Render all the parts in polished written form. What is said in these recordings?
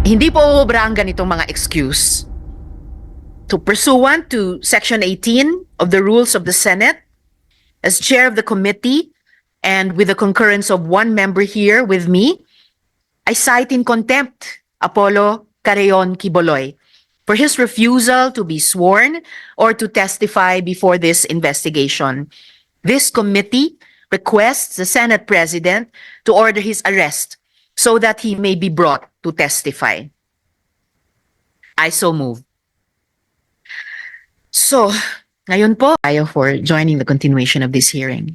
Hindi po uubra ang ganitong mga excuse. Pursuant to Section 18 of the Rules of the Senate, as chair of the committee and with the concurrence of one member here with me, I cite in contempt Apollo Carreon Quiboloy for his refusal to be sworn or to testify before this investigation. This committee requests the Senate President to order his arrest so that he may be brought to testify. I so move. So, ngayon po, tayo for joining the continuation of this hearing.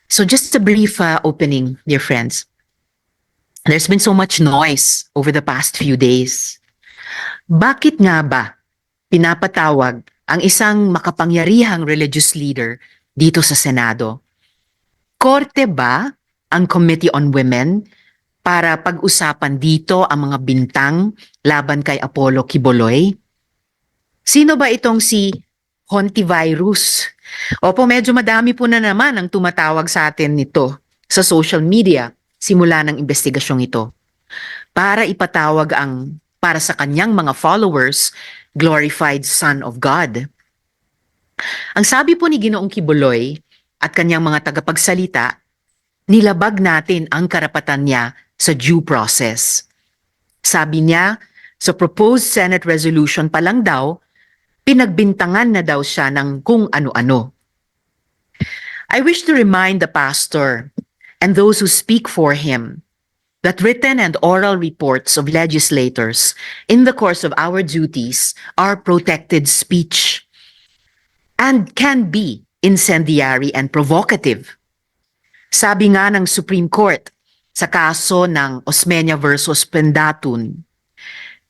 So just a brief opening, dear friends. There's been so much noise over the past few days. Bakit nga ba pinapatawag ang isang makapangyarihang religious leader dito sa Senado? Korte ba ang Committee on Women para pag-usapan dito ang mga bintang laban kay Apollo Quiboloy? Sino ba itong si Hontiveros? Opo, medyo madami po na naman ang tumatawag sa atin nito sa social media simula ng investigasyong ito. Para ipatawag ang, para sa kanyang mga followers, glorified Son of God. Ang sabi po ni Ginoong Quiboloy at kanyang mga tagapagsalita, nilabag natin ang karapatan niya sa due process. Sabi niya, sa proposed Senate resolution pa lang daw, pinagbintangan na daw siya ng kung ano-ano. I wish to remind the pastor and those who speak for him that written and oral reports of legislators in the course of our duties are protected speech and can be incendiary and provocative. Sabi nga ng Supreme Court sa kaso ng Osmeña versus Pendatun,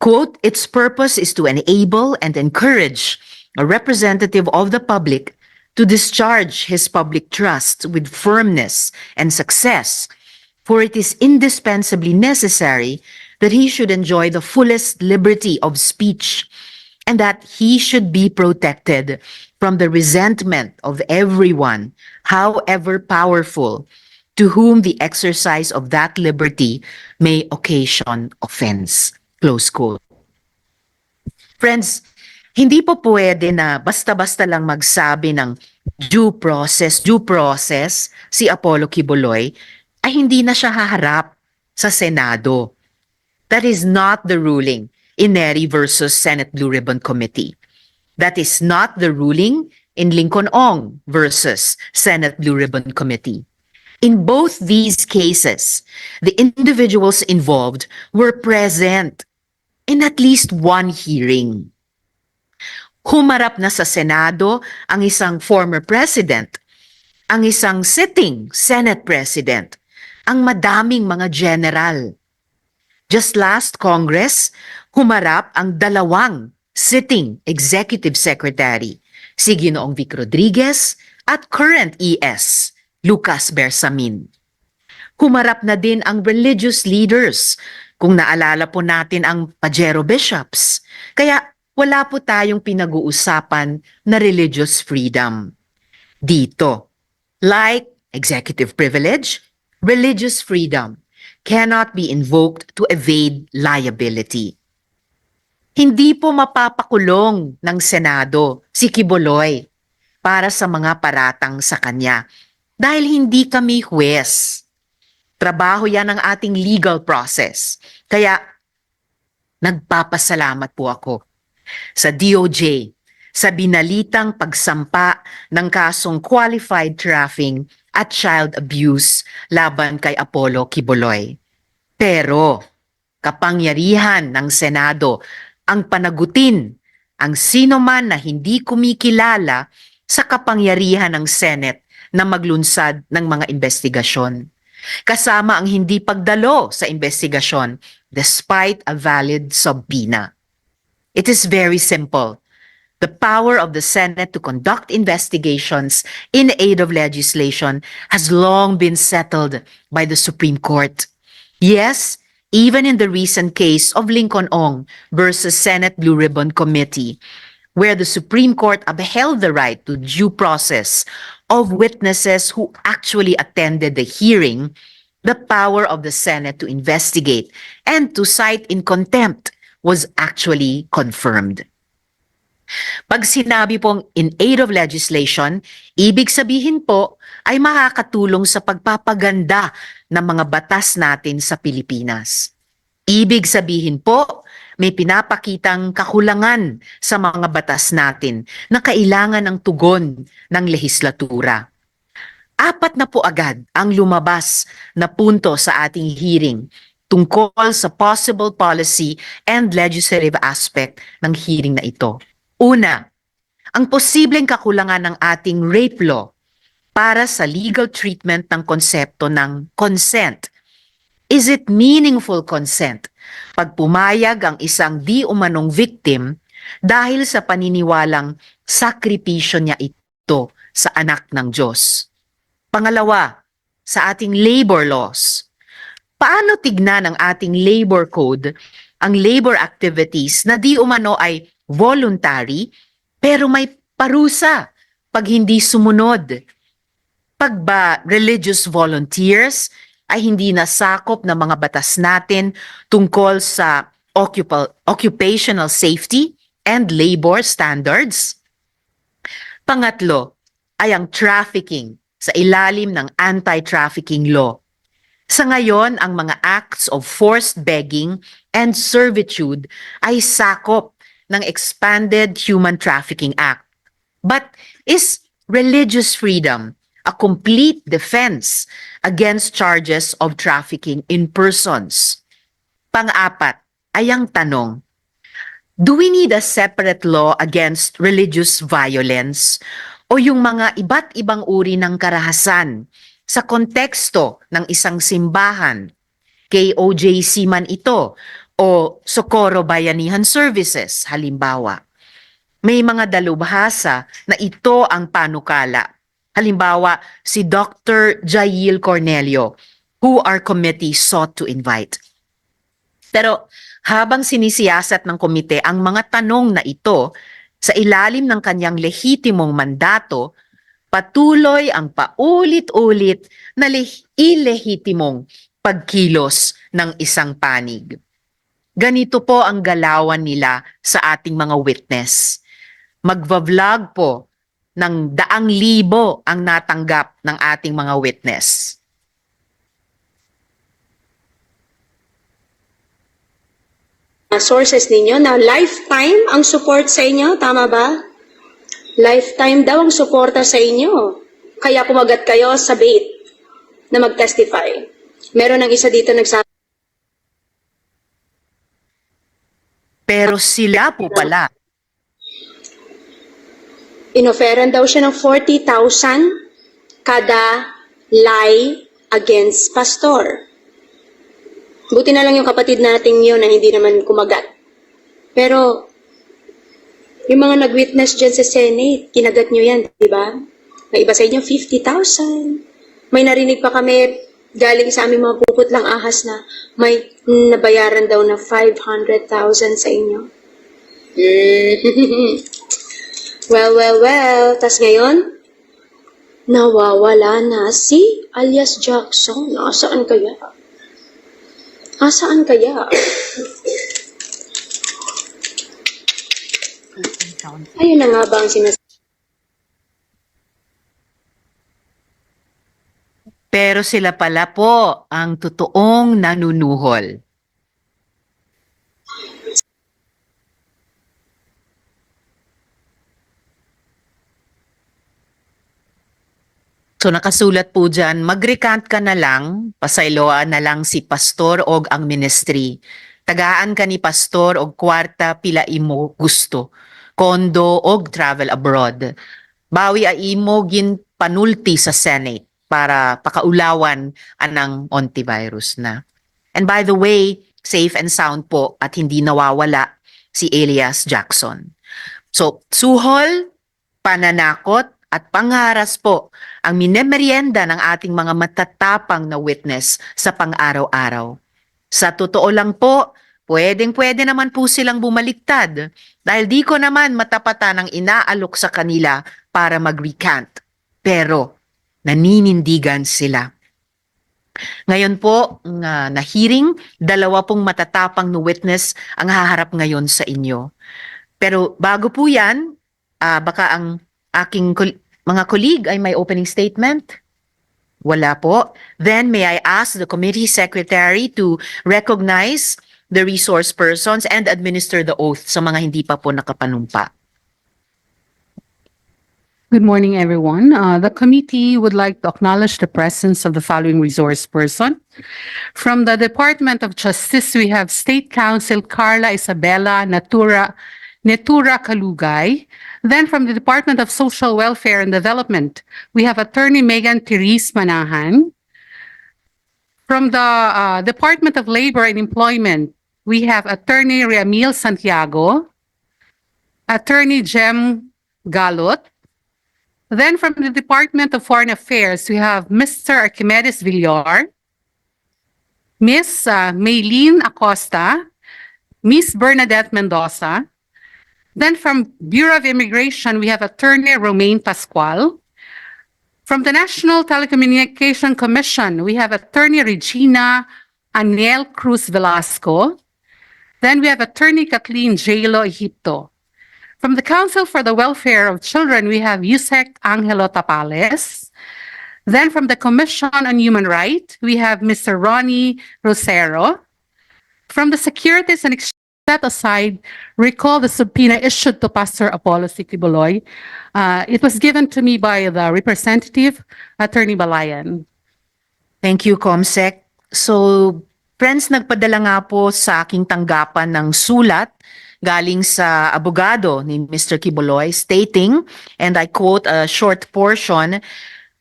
quote, its purpose is to enable and encourage a representative of the public to discharge his public trust with firmness and success, for it is indispensably necessary that he should enjoy the fullest liberty of speech and that he should be protected from the resentment of everyone, however powerful, to whom the exercise of that liberty may occasion offense. Close quote. Friends, hindi po pwede na basta-basta lang magsabi ng due process si Apollo Quiboloy ay hindi na siya haharap sa Senado. That is not the ruling in Neri versus Senate Blue Ribbon Committee. That is not the ruling in Lincoln Ong versus Senate Blue Ribbon Committee. In both these cases, the individuals involved were present in at least one hearing. Humarap na sa Senado ang isang former president, ang isang sitting Senate president, ang madaming mga general. Just last Congress, humarap ang dalawang sitting executive secretary, si Ginoong Vic Rodriguez at current ES, Lucas Bersamin. Humarap na din ang religious leaders, kung naalala po natin ang Pajero bishops. Kaya wala po tayong pinag-uusapan na religious freedom dito. Like executive privilege, religious freedom cannot be invoked to evade liability. Hindi po mapapakulong ng Senado si Quiboloy para sa mga paratang sa kanya dahil hindi kami huwes. Trabaho yan ng ating legal process. Kaya nagpapasalamat po ako sa DOJ sa binalitang pagsampa ng kasong qualified trafficking at child abuse laban kay Apollo Quiboloy. Pero kapangyarihan ng Senado ang panagutin ang sino man na hindi kumikilala sa kapangyarihan ng Senate na maglunsad ng mga investigasyon. Kasama ang hindi pagdalo sa investigasyon despite a valid subpoena. It is very simple. The power of the Senate to conduct investigations in aid of legislation has long been settled by the Supreme Court. Yes, even in the recent case of Lincoln Ong versus Senate Blue Ribbon Committee, where the Supreme Court upheld the right to due process of witnesses who actually attended the hearing, The power of the Senate to investigate and to cite in contempt was actually confirmed. Pag sinabi pong in aid of legislation, ibig sabihin po ay makakatulong sa pagpapaganda ng mga batas natin sa Pilipinas. Ibig sabihin po, may pinapakitang kakulangan sa mga batas natin na kailangan ng tugon ng lehislatura. Apat na po agad ang lumabas na punto sa ating hearing tungkol sa possible policy and legislative aspect ng hearing na ito. Una, ang posibleng kakulangan ng ating rape law para sa legal treatment ng konsepto ng consent. Is it meaningful consent pag pumayag ang isang di umanong victim dahil sa paniniwalang sakripisyo niya ito sa anak ng Diyos? Pangalawa, sa ating labor laws. Paano tignan ng ating labor code ang labor activities na di umano ay voluntary pero may parusa pag hindi sumunod? Pag ba religious volunteers ay hindi nasakop ng mga batas natin tungkol sa occupational safety and labor standards? Pangatlo ay ang trafficking sa ilalim ng anti-trafficking law. Sa ngayon, ang mga acts of forced begging and servitude ay sakop ng Expanded Human Trafficking Act. But is religious freedom a complete defense against charges of trafficking in persons? Pang-apat ay ang tanong, do we need a separate law against religious violence o yung mga iba't ibang uri ng karahasan sa konteksto ng isang simbahan, KOJC man ito, o Socorro Bayanihan Services, halimbawa? May mga dalubhasa na ito ang panukala. Halimbawa, si Dr. Jail Cornelio, who our committee sought to invite. Pero habang sinisiyasat ng komite ang mga tanong na ito, sa ilalim ng kanyang lehitimong mandato, patuloy ang paulit-ulit na ilehitimong pagkilos ng isang panig. Ganito po ang galawan nila sa ating mga witness. Magva-vlog po ng 100,000 ang natanggap ng ating mga witness. Sources ninyo na lifetime ang support sa inyo, tama ba? Lifetime daw ang suporta sa inyo. Kaya kumagat kayo sa bait na mag-testify. Meron ng isa dito nagsabi. Pero sila po pala. Inoferan daw siya ng 40,000 kada lie against pastor. Buti na lang yung kapatid natin yun na hindi naman kumagat. Pero, yung mga nag-witness dyan sa Senate, kinagat nyo yan, di ba? May iba sa inyo, 50,000. May narinig pa kami galing sa aming mga puputlang ahas na may nabayaran daw na 500,000 sa inyo. Well. Tas ngayon, nawawala na si alias Jackson. Nasaan kaya? Asaan kaya? Ayun na nga ba ang sinasabi? Pero sila pala po ang totoong nanunuhol. So nakasulat po dyan, mag-recant ka na lang, pasayloan na lang si pastor og ang ministry. Tagaan ka ni pastor og kwarta pila imo gusto, kondo og travel abroad. Bawi a imo gin panulti sa Senate para pakaulawan anang Hontiveros na. And by the way, safe and sound po at hindi nawawala si alias Jackson. So, suhol, pananakot, at pangharas po ang minemerienda ng ating mga matatapang na witness sa pang-araw-araw. Sa totoo lang po, pwedeng-pwede naman po silang bumaliktad dahil di ko naman matapatan ang inaalok sa kanila para mag-recant. Pero naninindigan sila. Ngayon po, na hearing, dalawa pong matatapang na witness ang haharap ngayon sa inyo. Pero bago po yan, baka ang aking mga colleague ay may opening statement? Wala po. Then may I ask the committee secretary to recognize the resource persons and administer the oath sa mga hindi pa po nakapanumpa. Good morning, everyone. The committee would like to acknowledge the presence of the following resource person. From the Department of Justice, we have State Counsel Carla Isabella Netura Kalugay. Then from the Department of Social Welfare and Development, we have Attorney Megan Therese Manahan. From the Department of Labor and Employment, we have Attorney Riamil Santiago, Attorney Jem Galot. Then from the Department of Foreign Affairs, we have Mr. Archimedes Villar, Miss Maylene Acosta, Miss Bernadette Mendoza. Then from Bureau of Immigration, we have Attorney Romaine Pascual. From the National Telecommunication Commission, we have Attorney Regina Aniel Cruz Velasco. Then we have Attorney Kathleen Jalo Egipto. From the Council for the Welfare of Children, we have Yusek Angelo Tapales. Then from the Commission on Human Rights, we have Mr. Ronnie Rosero. From the Securities and Exchange, set aside, recall the subpoena issued to Pastor Apollo Quiboloy. It was given to me by the representative, Attorney Balayan. Thank you, Comsec. So, friends, nagpadala nga po sa aking tanggapan ng sulat galing sa abogado ni Mr. Quiboloy stating, and I quote a short portion,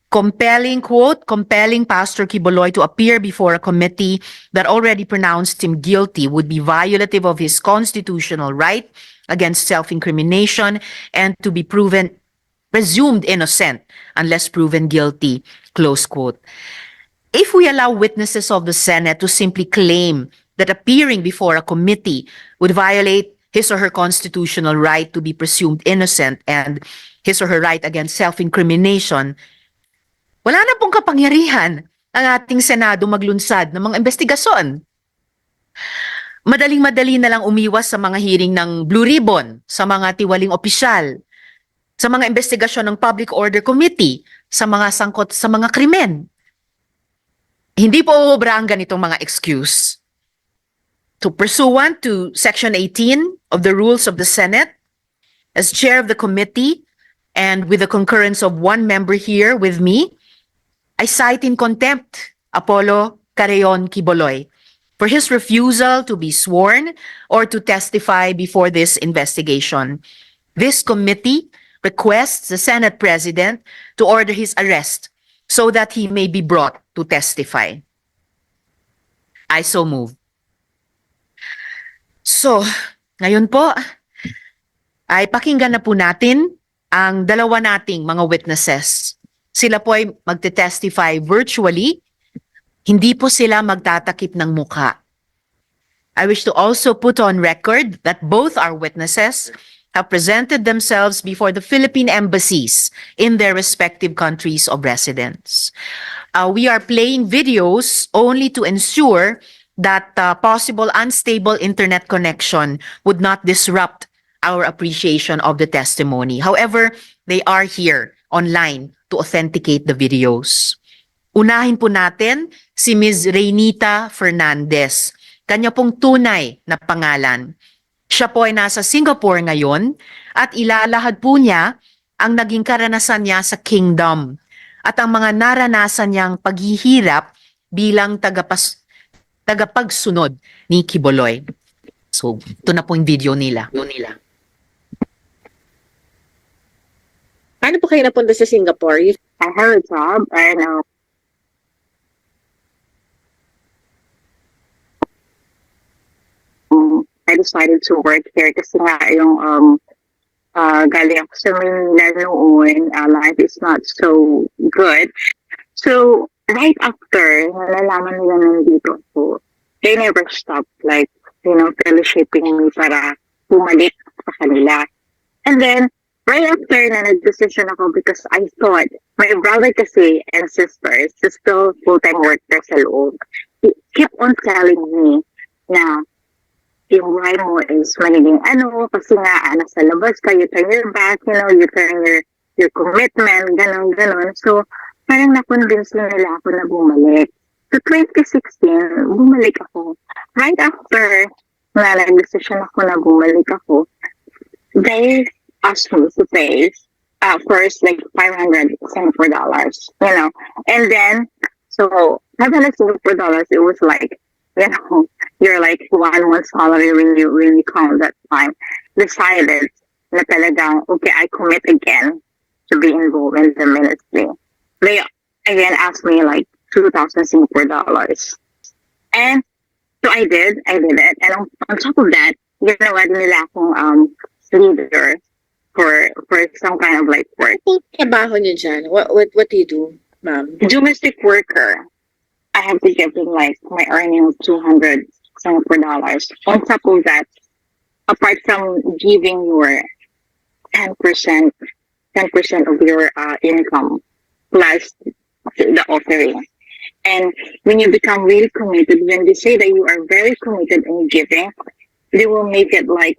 compelling Pastor Quiboloy to appear before a committee that already pronounced him guilty would be violative of his constitutional right against self-incrimination and to be presumed innocent unless proven guilty, close quote. If we allow witnesses of the Senate to simply claim that appearing before a committee would violate his or her constitutional right to be presumed innocent and his or her right against self-incrimination, wala na pong kapangyarihan ang ating Senado maglunsad ng mga investigasyon. Madaling-madali na lang umiwas sa mga hearing ng Blue Ribbon, sa mga tiwaling opisyal, sa mga investigasyon ng Public Order Committee, sa mga sangkot sa mga krimen. Hindi po uubra ang ganitong mga excuse. So pursuant to Section 18 of the Rules of the Senate, as chair of the committee and with the concurrence of one member here with me, I cite in contempt Apollo Carreon Quiboloy for his refusal to be sworn or to testify before this investigation. This committee requests the Senate President to order his arrest so that he may be brought to testify. I so move. So, ngayon po, ay pakinggan na po natin ang dalawa nating mga witnesses. Sila po ay magte-testify virtually, hindi po sila magtatakip ng mukha. I wish to also put on record that both our witnesses have presented themselves before the Philippine embassies in their respective countries of residence. We are playing videos only to ensure that possible unstable internet connection would not disrupt our appreciation of the testimony. However, they are here online to authenticate the videos. Unahin po natin si Ms. Reynita Fernandez. Kanya pong tunay na pangalan. Siya po ay nasa Singapore ngayon at ilalahad po niya ang naging karanasan niya sa kingdom at ang mga naranasan niyang paghihirap bilang tagapagsunod ni Quiboloy. So, ito na po yung video nila. Paano po kayo napunta sa Singapore? I have a job and I decided to work here kasi nga yung galing ako sa Manila noon, life is not so good. So, right after, nalalaman nila nandito ako, they never stopped fellowshipping me para bumalik sa kanila. And then, Right after na nag-decision ako because I thought my brother kasi and sisters is still full-time workers sa loob. He kept on telling me na yung buhay mo is magiging ano, kasi nga, nasa labas ka, you turn your back, you know, you turn your commitment, ganon, ganon. So, parang na-convince na nila ako na bumalik. So, 2016, bumalik ako. Right after na nag-decision ako na bumalik ako, they asked me to pay first like 500 Singapore dollars, you know, and then so 500 Singapore dollars, it was like, you know, you're like 1 month salary when you count that time. Decided na talagang okay, I commit again to be involved in the ministry. They again asked me like 2,000 Singapore dollars, and so I did it, and on top of that, ginawa din nila akong leader for some kind of like work. Ano trabaho niyo dyan? What do you do, ma'am? Domestic worker. I have to give them like my earning of 200 Singapore dollars. On top of that, apart from giving your 10%, 10% of your income plus the offering. And when you become really committed, when they say that you are very committed in giving, they will make it like,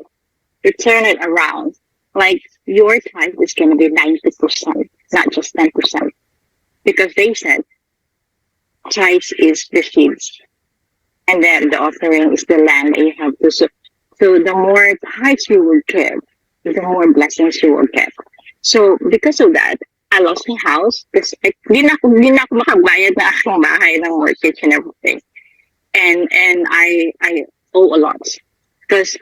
they turn it around. Like your tithe is going to be 90%, not just 10%. Because they said tithe is the seeds, and then the offering is the land that you have to sow. So the more tithes you will give, the more blessings you will get. So because of that, I lost my house because di na ako makagbayad na akong bahay ng mortgage and everything. And I owe a lot because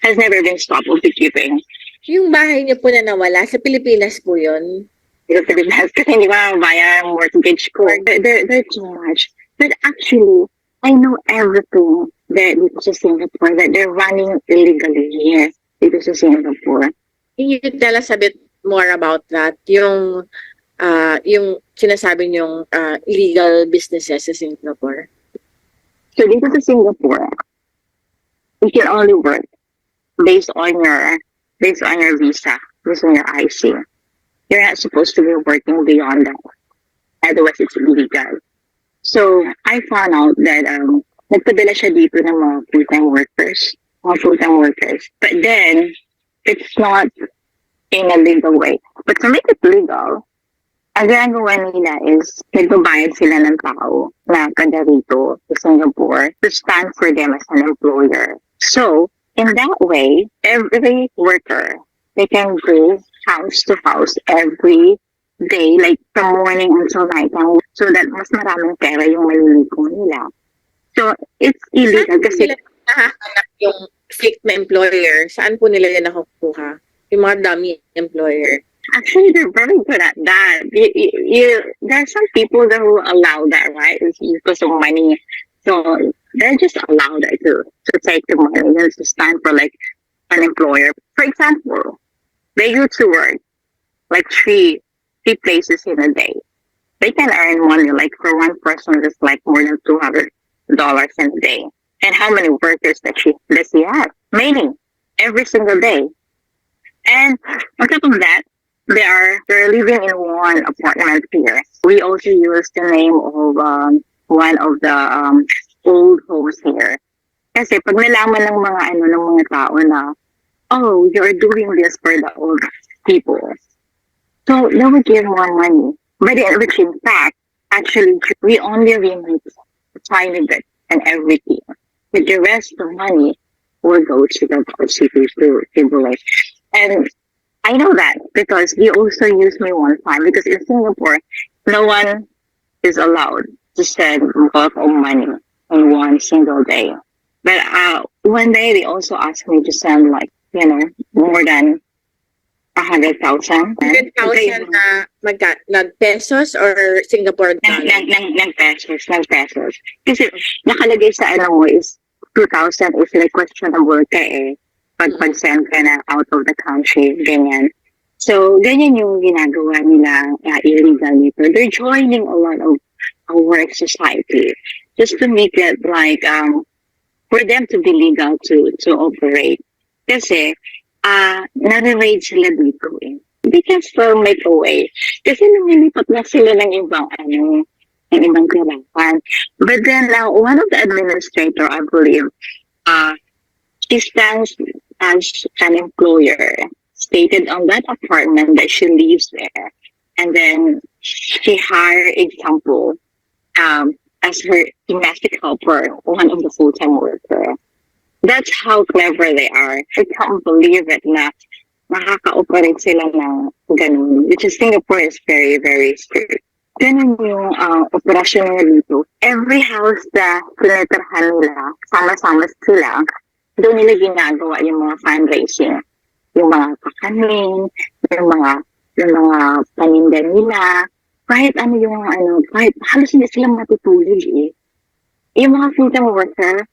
has never been stopped of the giving. Yung bahay niyo po na nawala, sa Pilipinas po yun? Kasi hindi ko na mabayad ang mortgage ko. They're too much. But actually, I know everything that dito sa Singapore, that they're running illegally here dito sa Singapore. Can you tell us a bit more about that? Yung sinasabi niyong illegal businesses sa Singapore? So dito sa Singapore, you can only work based on your visa, based on your IC. You're not supposed to be working beyond that. Otherwise, it's illegal. So, I found out that nagpadala siya dito ng mga full-time workers. But then, it's not in a legal way. But to make it legal, ang ginagawa nila is nagbabayad sila ng tao na kada rito sa Singapore to stand for them as an employer. So, in that way, every worker, they can go house to house every day, like from morning until night, so that mas maraming pera yung maliligo nila. So, it's illegal kasi Saan nila nakahanap yung fake na employer? Saan po nila yan nakukuha? Yung mga dummy employer. actually they're very good at that. There are some people that who allow that, right? It's because of money. So they're just allowed to take the money and to stand for like an employer. For example, they used to work like three places in a day. They can earn money like for one person that's like more than $200 in a day. And how many workers does he have? Many, every single day. And on top of that, they're living in one apartment here. We also use the name of one of the old homes here. Kasi pag nalaman ng mga tao na, oh, you're doing this for the old people. So they will give more money. But which in fact, actually, we only remit a tiny bit and everything. But the rest of the money will go to the city to Quiboloy. And I know that because he also used me one time, because in Singapore, no one is allowed to send bulk of money in one single day. But one day they also asked me to send like, more than 100,000. 100,000 na pesos or Singapore dollar? Ng pesos. Kasi nakalagay sa mo is 2,000 is like questionable ka pag-send ka na out of the country, ganyan. So, ganyan yung ginagawa nila illegal nito. They're joining a lot of our society just to make it like, for them to be legal to operate. Kasi, nare-raid sila dito eh. They can still make a way. Kasi lumilipat na sila ng ibang ng ibang tirahan. But then one of the administrator, I believe, she stands as an employer, stated on that apartment that she lives there. And then she hired example as her domestic helper, one of the full-time worker. That's how clever they are. I can't believe it na nakaka-operate sila ng ganun. Which is Singapore is very, very strict. Ganun yung operasyon nila dito. Every house na tinitirhan nila, sama-sama sila, doon nila ginagawa yung mga fundraising. Yung mga kakanin, yung mga paninda nila, kahit kahit halos hindi sila matutulog eh. Yung mga full-time worker,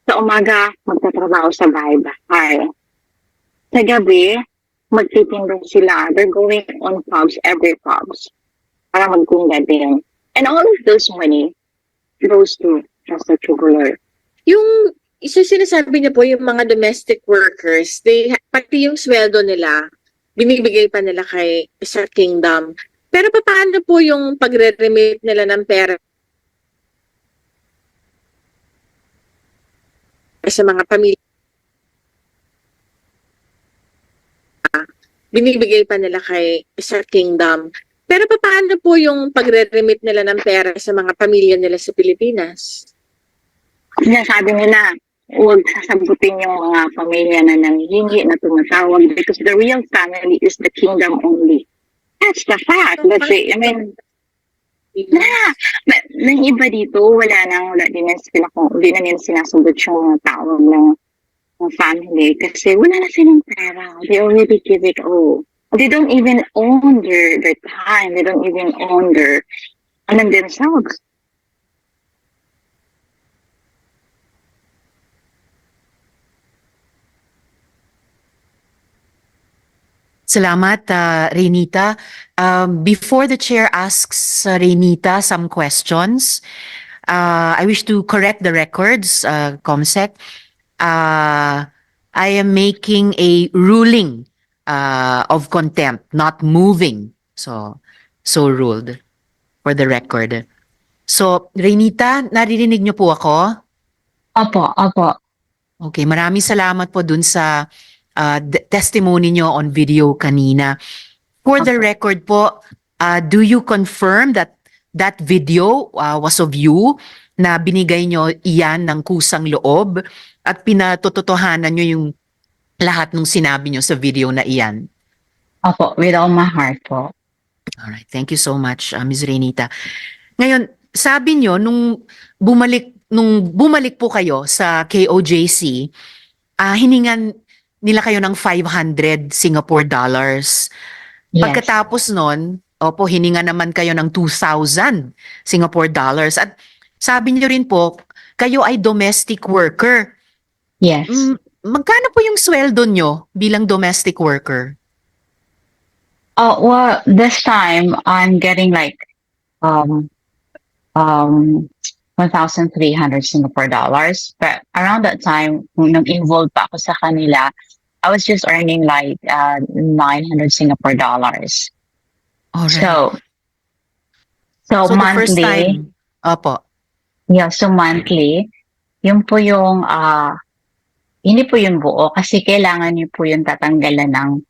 sa umaga, magtatrabaho sa bahay-bahay. Sa gabi, magtitinda sila. They're going on pubs, every pubs, para magkunda din. And all of those money goes to Pastor Quiboloy. Yung isa sinasabi niya po, yung mga domestic workers, pati yung sweldo nila, binibigay pa nila sa kingdom. Pero paano po yung pagre-remit nila ng pera sa mga pamilya? Binibigay pa nila sa kingdom. Pero paano po yung pagre-remit nila ng pera sa mga pamilya nila sa Pilipinas? Sinasabi nila, huwag sasagutin yung mga pamilya na nanghihingi na tumatawag because the real family is the kingdom only. That's the fact. That's it. I mean, ng iba dito, wala din na nila sinasagot yung mga tawag ng family kasi wala na silang pera. They already give it all. They don't even own their time. They don't even own themselves. Salamat, Renita. Before the chair asks Renita some questions, I wish to correct the records, Comsec. I am making a ruling of contempt, not moving. So ruled for the record. So, Renita, naririnig niyo po ako? Opo. Okay, maraming salamat po dun sa testimony nyo on video kanina. For the record po, do you confirm that that video was of you, na binigay nyo iyan ng kusang loob at pinatototohanan nyo yung lahat ng sinabi nyo sa video na iyan? Opo, with all my heart po. Alright, thank you so much, Ms. Renita. Ngayon, sabi nyo, nung bumalik po kayo sa KOJC, hiningan nila kayo ng 500 Singapore dollars. Yes. Pagkatapos nun, hininga naman kayo ng 2,000 Singapore dollars. At sabi niyo rin po, kayo ay domestic worker. Yes. Magkano po yung sweldo nyo bilang domestic worker? Well, this time I'm getting like 1,300 Singapore dollars. But around that time, nung involved pa ako sa kanila, I was just earning like 900 Singapore dollars. Alright. So So the monthly, first time, yeah, so monthly, yun po yung, hindi po yun buo kasi kailangan niyo po yung tatanggalan ng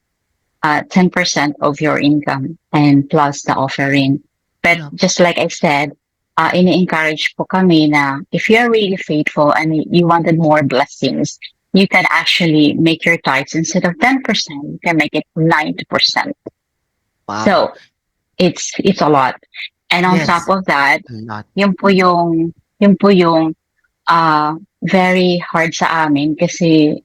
10% of your income and plus the offering. But Yeah. just like I said, ini-encourage po kami na if you're really faithful and you wanted more blessings, you can actually make your tithes instead of 10%, you can make it 90%. wow. So it's a lot. And on Yes. top of that, A lot. yun po yung very hard sa amin kasi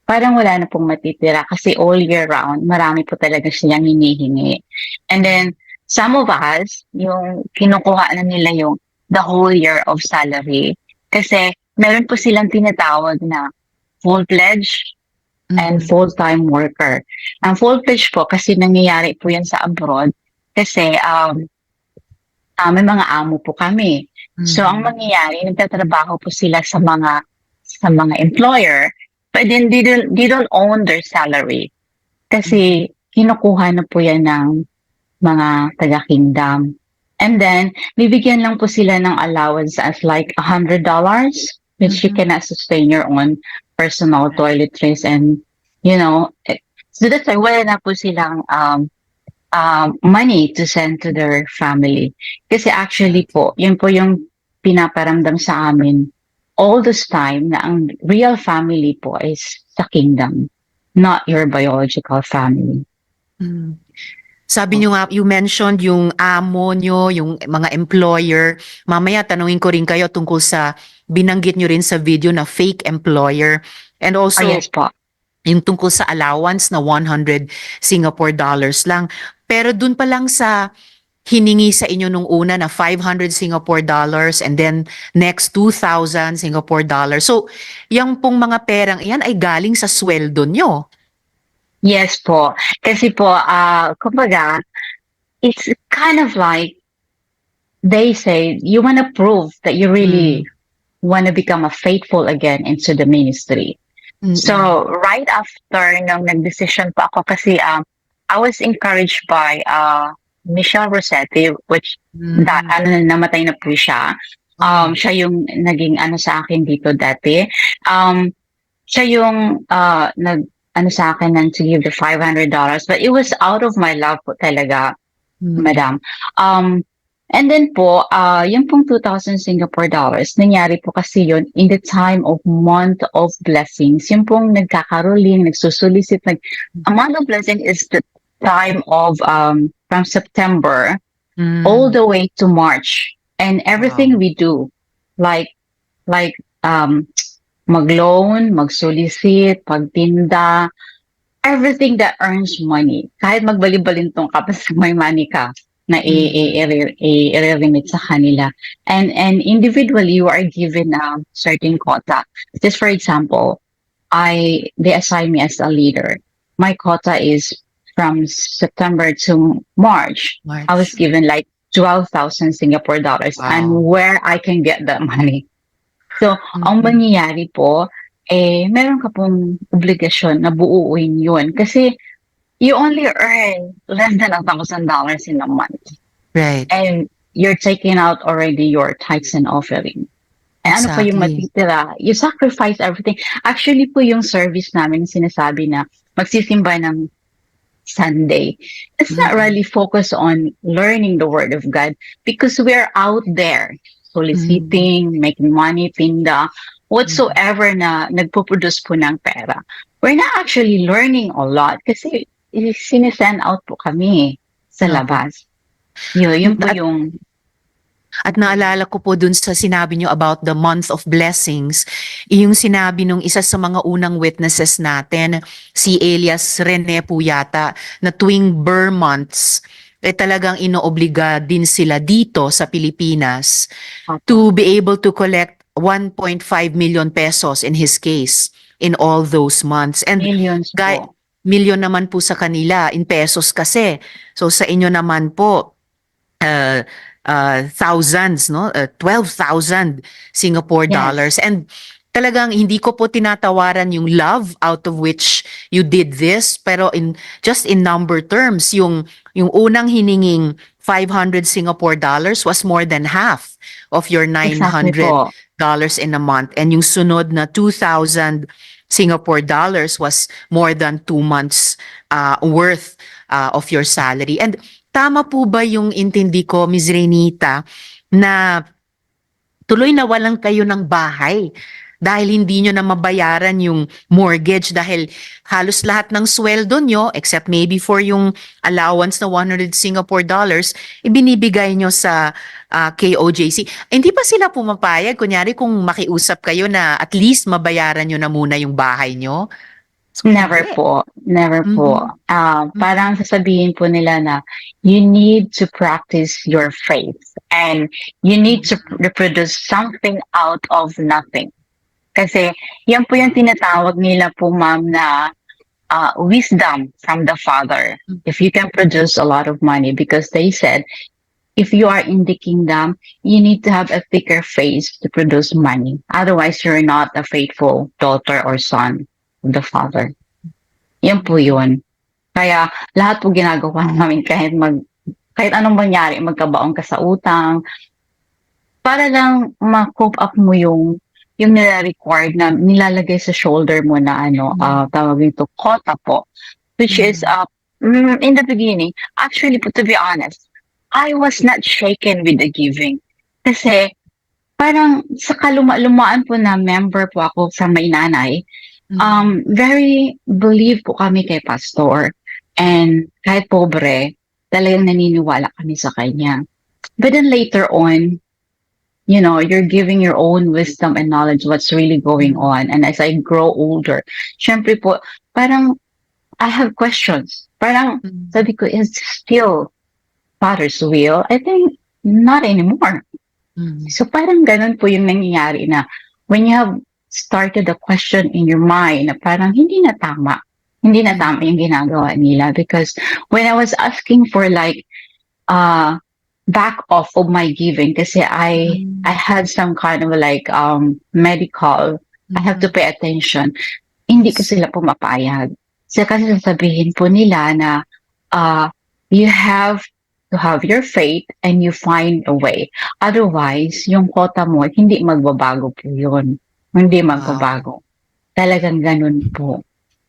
parang wala na pong matitira kasi all year round, marami po talaga silang hinihingi. And then, some of us, yung kinukuha na nila yung the whole year of salary kasi meron po silang tinatawag na full-pledged and full-time worker. Ang full-pledged po kasi nangyayari po yan sa abroad kasi may mga amo po kami. So ang mangyayari, nagtatrabaho po sila sa mga employer, But then they don't own their salary. Kasi kinukuha na po yan ng mga taga-kingdom. And then, bibigyan lang po sila ng allowance as like $100, which you cannot sustain your own personal toiletries and, so that's why wala na po silang money to send to their family. Kasi actually po, yun po yung pinaparamdam sa amin all this time na ang real family po is sa kingdom, not your biological family. Mm. Sabi nyo nga, you mentioned yung amo nyo, yung mga employer. Mamaya tanungin ko rin kayo tungkol sa binanggit nyo rin sa video na fake employer. And also, Yes po. yung tungkol sa allowance na 100 Singapore dollars lang. Pero dun pa lang sa hiningi sa inyo nung una na 500 Singapore dollars and then next 2,000 Singapore dollars. So, yung pong mga perang yan ay galing sa sweldo nyo. Yes po. Kasi po, kumbaga, it's kind of like they say, you want to prove that you really want to become a faithful again into the ministry. So, right after nung nag-decision po ako kasi I was encouraged by Michelle Rossetti, which namatay na po siya. Siya yung naging sa akin dito dati. Siya yung sa akin to give the $500, but it was out of my love po talaga, madam. And then po, yung pong 2,000 Singapore dollars, nangyari po kasi yun in the time of month of blessings. Yung pong nagkakaroling, nagsusulisit, a month of blessing is the time of from September all the way to March. And everything we do, like mag-loan, mag-solicit, pagtinda, everything that earns money. Kahit magbalin-balintong ka, basta may money ka na i-remit sa kanila. And individually, you are given a certain quota. Just for example, they assign me as a leader. My quota is from September to March. I was given like 12,000 Singapore dollars and where I can get that money. So, ang mangyayari po, meron ka pong obligasyon na buuin yun. Kasi, you only earn less than $1,000 in a month. Right. And you're taking out already your tithes and offering. And ano po yung matitira? You sacrifice everything. Actually po yung service namin sinasabi na magsisimba ng Sunday. It's not really focused on learning the Word of God because we're out there soliciting, making money, tinda, whatsoever na nagpo-produce po ng pera. We're not actually learning a lot kasi sinesend out po kami sa labas. Yun po yung... At naalala ko po dun sa sinabi nyo about the month of blessings, yung sinabi nung isa sa mga unang witnesses natin, si Elias Rene po yata, na tuwing Burr months, talagang inoobliga din sila dito sa Pilipinas to be able to collect 1.5 million pesos in his case in all those months. And Millions po. Million naman po sa kanila in pesos kasi. So sa inyo naman po, thousands, no? 12,000 Singapore dollars. And talagang hindi ko po tinatawaran yung love out of which you did this, pero just in number terms, yung unang hininging 500 Singapore dollars was more than half of your $900 in a month. And yung sunod na 2,000 Singapore dollars was more than 2 months worth of your salary. And tama po ba yung intindi ko, Ms. Renita, na tuloy nawalan kayo ng bahay dahil hindi nyo na mabayaran yung mortgage dahil halos lahat ng sweldo nyo, except maybe for yung allowance na 100 Singapore dollars, ibinibigay nyo sa KOJC. Hindi pa sila pumapayag? Kunyari kung makiusap kayo na at least mabayaran nyo na muna yung bahay nyo? Never po. Never po. Parang sasabihin po nila na you need to practice your faith and you need to reproduce something out of nothing. Kasi yan po yung tinatawag nila po, ma'am, na wisdom from the Father. If you can produce a lot of money, because they said, if you are in the kingdom, you need to have a thicker faith to produce money. Otherwise, you're not a faithful daughter or son. of the Father. Yan po yun. Kaya lahat po ginagawa namin kahit anong mangyari, magkabaon ka sa utang, para lang ma-cope up mo yung nila-required na nilalagay sa shoulder mo na tawag nito, quota po. Which is, in the beginning, actually, to be honest, I was not shaken with the giving. Kasi, parang sa kaluma-lumaan po na member po ako sa may nanay, very believe po kami kay pastor. And kahit pobre, talagang naniniwala kami sa kanya. But then later on, you're giving your own wisdom and knowledge what's really going on. And as I grow older, syempre po, parang I have questions. Parang sabi ko, is still Father's will? I think not anymore. So parang ganun po yung nangyayari na when you have started a question in your mind na parang hindi na tama yung ginagawa nila. Because when I was asking for like back off of my giving kasi I had some kind of like medical, I have to pay attention. Hindi ko sila pumapayag. So kasi sasabihin po nila na you have to have your faith and you find a way. Otherwise, yung quota mo, hindi magbabago po yun. Hindi magbabago. Talagang ganun po.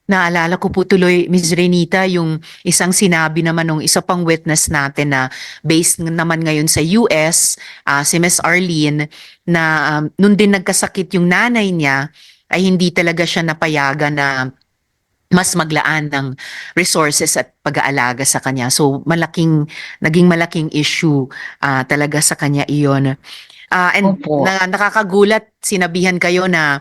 Naalala ko po tuloy, Ms. Renita, yung isang sinabi naman ng isa pang witness natin na based naman ngayon sa US, si Ms. Arlene, na nun din nagkasakit yung nanay niya, ay hindi talaga siya napayagan na mas maglaan ng resources at pag-aalaga sa kanya. So naging malaking issue talaga sa kanya iyon. And nakakagulat, sinabihan kayo na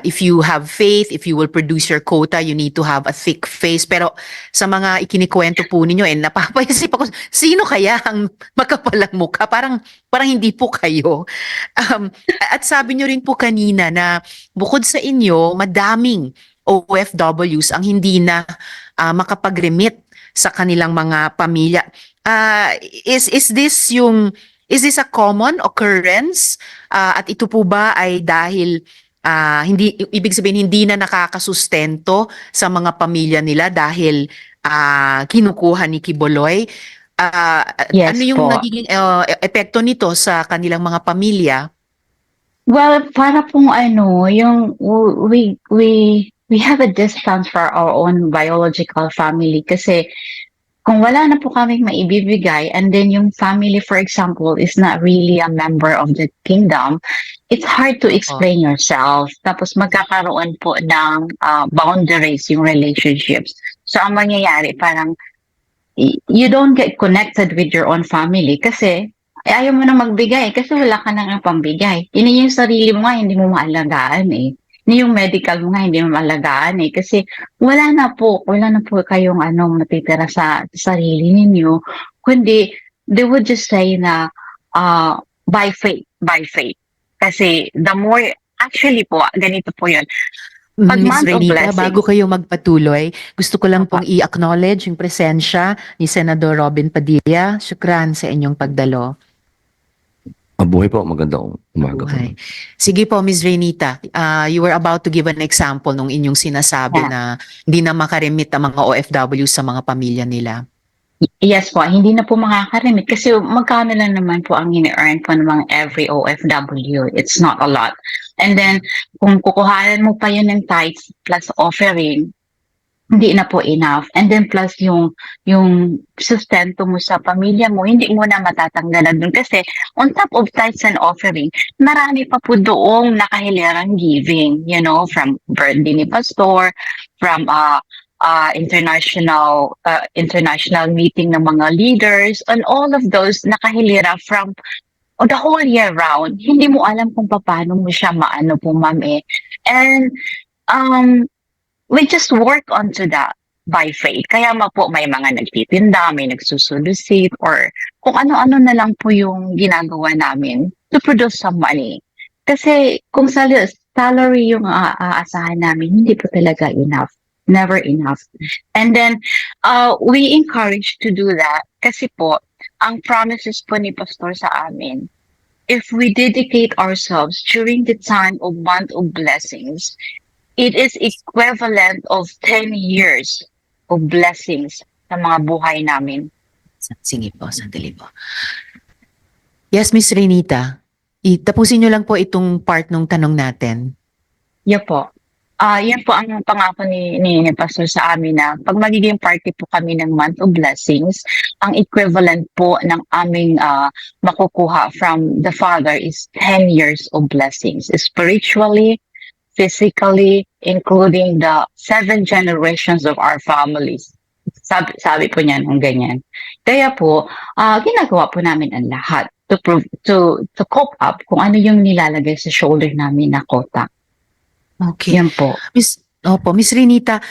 if you have faith, if you will produce your quota, you need to have a thick face. Pero sa mga ikinikwento po ninyo, napapayasip ako, sino kaya ang makapalang mukha? Parang hindi po kayo. At sabi nyo rin po kanina na bukod sa inyo, madaming OFWs ang hindi na makapag-remit sa kanilang mga pamilya. Is this a common occurrence? At ito po ba ay dahil ibig sabihin hindi na nakakasustento sa mga pamilya nila dahil kinukuha ni Quiboloy? Yes ano yung po. nagiging epekto nito sa kanilang mga pamilya? Well, para pong yung we have a distance for our own biological family kasi kung wala na po kaming maibibigay and then yung family, for example, is not really a member of the kingdom, it's hard to explain yourself. Tapos magkakaroon po ng boundaries yung relationships. So ang mangyayari, parang you don't get connected with your own family kasi ayaw mo na magbigay kasi wala ka nang pambigay. Ini yung sarili mo nga, hindi mo maalagaan eh. Ni yung medical mo nga, hindi mo maalagaan eh. Kasi wala na po kayong matitira sa sarili ninyo. Kundi, they would just say na, by faith. Kasi the more, actually po, ganito po yun. Pag Ms. month of Renita, blessings, bago kayo magpatuloy, gusto ko lang pong i-acknowledge yung presensya ni Senador Robin Padilla. Syukran sa inyong pagdalo. Mabuhay po, magandang umaga po. Buhay. Sige po, Ms. Renita, you were about to give an example nung inyong sinasabi na hindi na makaremit ang mga OFW sa mga pamilya nila. Yes po, hindi na po makakarimit kasi magkano lang naman po ang ini-earn po ng mga every OFW. It's not a lot. And then, kung kukuhanan mo pa yun ng tithes plus offering, hindi na po enough. And then plus yung sustento mo sa pamilya mo, hindi mo na matatanggalan dun. Kasi on top of tithes and offering, marami pa po doong nakahilirang giving, from birthday ni pastor, from international meeting ng mga leaders, and all of those nakahilira from the whole year round. Hindi mo alam kung paano mo siya maano po, ma'am eh. And we just work onto that by faith. Kaya po may mga nagtitinda, may nagsusolicit, or kung ano-ano na lang po yung ginagawa namin to produce some money. Kasi kung salary yung aasahan namin, hindi po talaga enough. Never enough. And then, we encourage to do that kasi po, ang promises po ni Pastor sa amin, if we dedicate ourselves during the time of month of blessings, It is equivalent of 10 years of blessings sa mga buhay namin. Sige po, sandali po. Yes, Miss Renita. Tapusin niyo lang po itong part ng tanong natin. Yan po. Yan po ang pangako ni Pastor sa amin na pag magiging party po kami ng month of blessings, ang equivalent po ng aming makukuha from the Father is 10 years of blessings. Spiritually, physically, including the 7 generations of our families. Sabi po niya ng ganyan. Kaya po, ginagawa po namin ang lahat to cope up kung ano yung nilalagay sa shoulder namin na kota. Okay. Yan po. Miss Renita,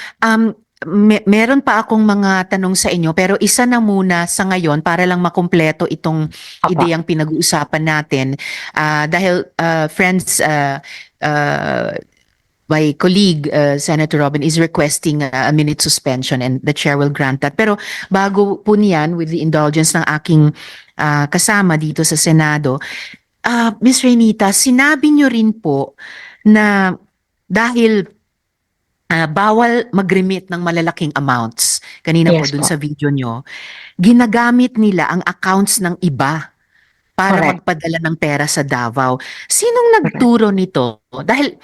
meron pa akong mga tanong sa inyo pero isa na muna sa ngayon para lang makumpleto itong Apa. ideyang pinag-uusapan natin. Dahil friends, my colleague, Senator Robin, is requesting a minute suspension and the chair will grant that. Pero bago po niyan, with the indulgence ng aking kasama dito sa Senado, Miss Renita, sinabi niyo rin po na dahil bawal mag-remit ng malalaking amounts, kanina po Yes dun po. sa video nyo, ginagamit nila ang accounts ng iba para Correct. magpadala ng pera sa Davao. Sinong nagturo nito? Dahil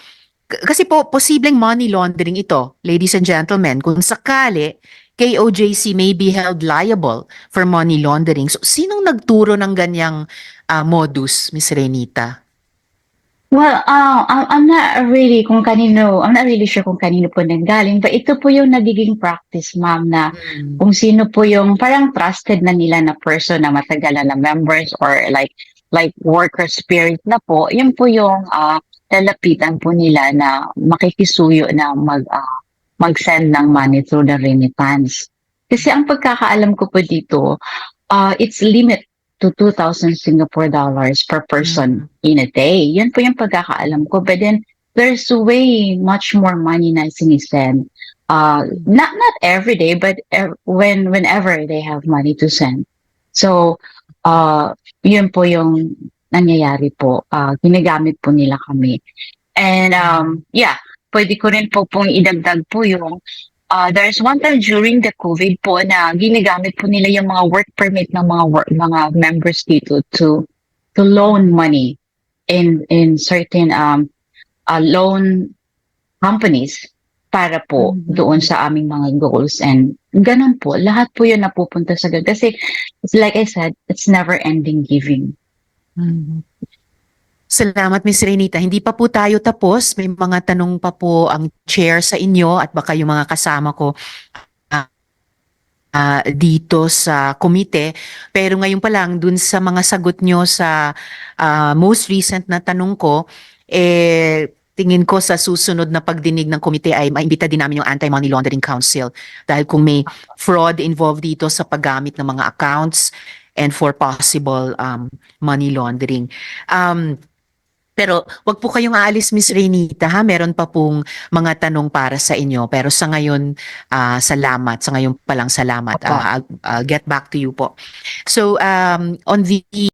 kasi po posibleng money laundering ito, ladies and gentlemen, kung sakali KOJC may be held liable for money laundering. So sinong nagturo ng ganyang modus, Miss Renita? Well, I'm not really sure kung kanino po nanggaling, but ito po yung nagiging practice, ma'am, na kung sino po yung parang trusted na nila na person na matagal na members or like worker spirit na po, yun po yung lalapitan po nila na makikisuyo na mag-send ng money through the remittance. Kasi ang pagkakaalam ko po dito, it's limit to 2,000 Singapore dollars per person in a day. Yun po yung pagkakaalam ko. But then, there's way much more money na sinisend. Not every day, but whenever they have money to send. So, yun po yung nangyayari po. Ginagamit po nila kami. And, yeah, pwede ko rin po pong idagdag po yung there's one time during the COVID po na ginagamit po nila yung mga work permit ng mga members dito to loan money in certain loan companies para po doon sa aming mga goals, and ganun po lahat po yun napupunta sa ganun kasi it's like I said, it's never ending giving. Salamat, Miss Renita. Hindi pa po tayo tapos. May mga tanong pa po ang chair sa inyo at baka yung mga kasama ko dito sa komite. Pero ngayon pa lang, dun sa mga sagot nyo sa most recent na tanong ko, tingin ko sa susunod na pagdinig ng komite ay maimbita din namin yung Anti-Money Laundering Council. Dahil kung may fraud involved dito sa paggamit ng mga accounts and for possible money laundering. Pero wag po kayong aalis, Miss Renita, ha? Meron pa pong mga tanong para sa inyo. Pero sa ngayon, salamat. Sa ngayon pa lang salamat. I'll get back to you po. So, on the